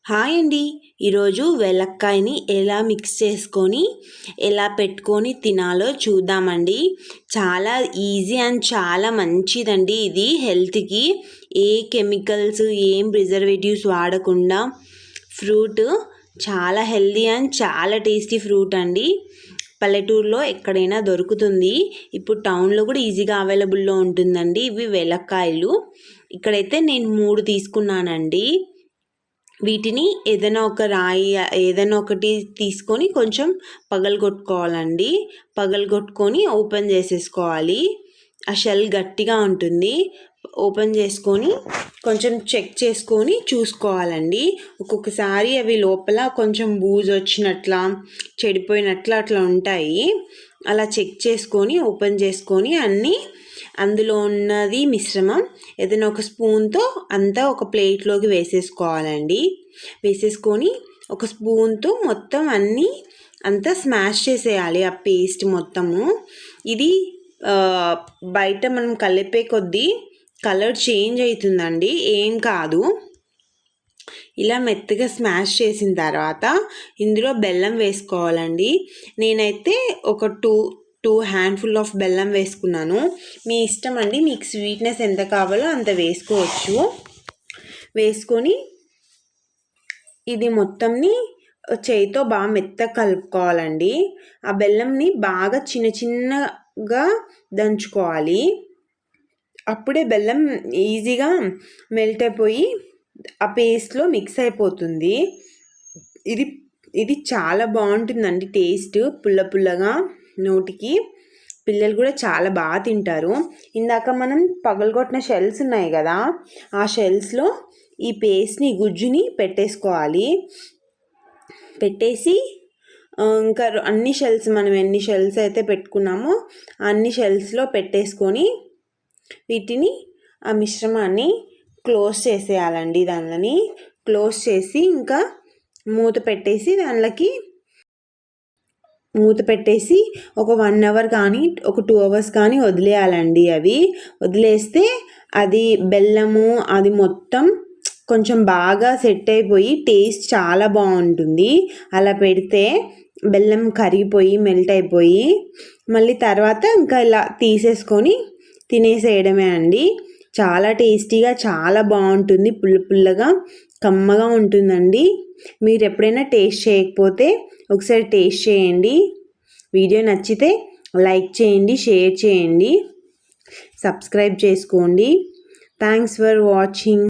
Hi అండి. ఈరోజు వెలక్కాయని ఎలా మిక్స్ చేసుకొని ఎలా పెట్టుకొని తినాలో చూద్దామండి. చాలా ఈజీ అండ్ చాలా మంచిదండి. ఇది హెల్త్కి ఏ కెమికల్స్ ఏం ప్రిజర్వేటివ్స్ వాడకుండా ఫ్రూట్ చాలా హెల్తీ అండ్ చాలా టేస్టీ ఫ్రూట్ అండి. పల్లెటూరులో ఎక్కడైనా దొరుకుతుంది. ఇప్పుడు టౌన్లో కూడా ఈజీగా అవైలబుల్లో ఉంటుందండి. ఇవి వెలక్కాయలు. ఇక్కడైతే నేను 3 తీసుకున్నానండి. వీటిని ఏదైనా ఒకటి తీసుకొని కొంచెం పగలగొట్టుకోవాలండి. పగలగొట్టుకొని ఓపెన్ చేసేసుకోవాలి. ఆ షెల్ గట్టిగా ఉంటుంది. ఓపెన్ చేసుకొని కొంచెం చెక్ చేసుకొని చూసుకోవాలండి. ఒక్కొక్కసారి అవి లోపల కొంచెం బూజు వచ్చినట్లా చెడిపోయినట్లా అట్లా ఉంటాయి. అలా చెక్ చేసుకొని ఓపెన్ చేసుకొని అన్నీ అందులో ఉన్నది మిశ్రమం ఏదైనా ఒక స్పూన్తో అంతా ఒక ప్లేట్లోకి వేసేసుకోవాలండి. వేసేసుకొని ఒక స్పూన్తో మొత్తం అన్నీ అంతా స్మాష్ చేసేయాలి. ఆ పేస్ట్ మొత్తము. ఇది బయట మనం కలిపే కొద్దీ కలర్ చేంజ్ అవుతుందండి. ఏం కాదు. ఇలా మెత్తగా స్మాష్ చేసిన తర్వాత ఇందులో బెల్లం వేసుకోవాలండి. నేనైతే ఒక టూ హ్యాండ్ఫుల్ ఆఫ్ బెల్లం వేసుకున్నాను. మీ ఇష్టం అండి. మీకు స్వీట్నెస్ ఎంత కావాలో అంత వేసుకోవచ్చు. వేసుకొని ఇది మొత్తంని చేయితో బాగా మెత్తగా కలుపుకోవాలండి. ఆ బెల్లంని బాగా చిన్న చిన్నగా దంచుకోవాలి. అప్పుడే బెల్లం ఈజీగా మెల్ట్ అయిపోయి ఆ పేస్ట్లో మిక్స్ అయిపోతుంది. ఇది చాలా బాగుంటుందండి. టేస్ట్ పుల్ల పుల్లగా నోటికి. పిల్లలు కూడా చాలా బాగా తింటారు. ఇందాక మనం పగలగొట్టిన షెల్స్ ఉన్నాయి కదా, ఆ షెల్స్లో ఈ పేస్ట్ని గుజ్జుని పెట్టేసుకోవాలి. పెట్టేసి ఇంకా అన్ని షెల్స్ మనం ఎన్ని షెల్స్ అయితే పెట్టుకున్నామో అన్ని షెల్స్లో పెట్టేసుకొని వీటిని ఆ మిశ్రమాన్ని క్లోజ్ చేసేయాలండి. దానిని క్లోజ్ చేసి ఇంకా మూత పెట్టేసి ఒక 1 అవర్ కానీ ఒక 2 అవర్స్ కానీ వదిలేయాలండి. అవి వదిలేస్తే అది బెల్లము అది మొత్తం కొంచెం బాగా సెట్ అయిపోయి టేస్ట్ చాలా బాగుంటుంది. అలా పెడితే బెల్లం కరిగిపోయి మెల్ట్ అయిపోయి మళ్ళీ తర్వాత ఇంకా ఇలా తీసేసుకొని తినేసేయడమే అండి. చాలా టేస్టీగా చాలా బాగుంటుంది. పుల్ల పుల్లగా కమ్మగా ఉంటుందండి. మీరు ఎప్పుడైనా టేస్ట్ చేయకపోతే ఒకసారి టేస్ట్ చేయండి. వీడియో నచ్చితే లైక్ చేయండి, షేర్ చేయండి, సబ్స్క్రైబ్ చేసుకోండి. Thanks for watching.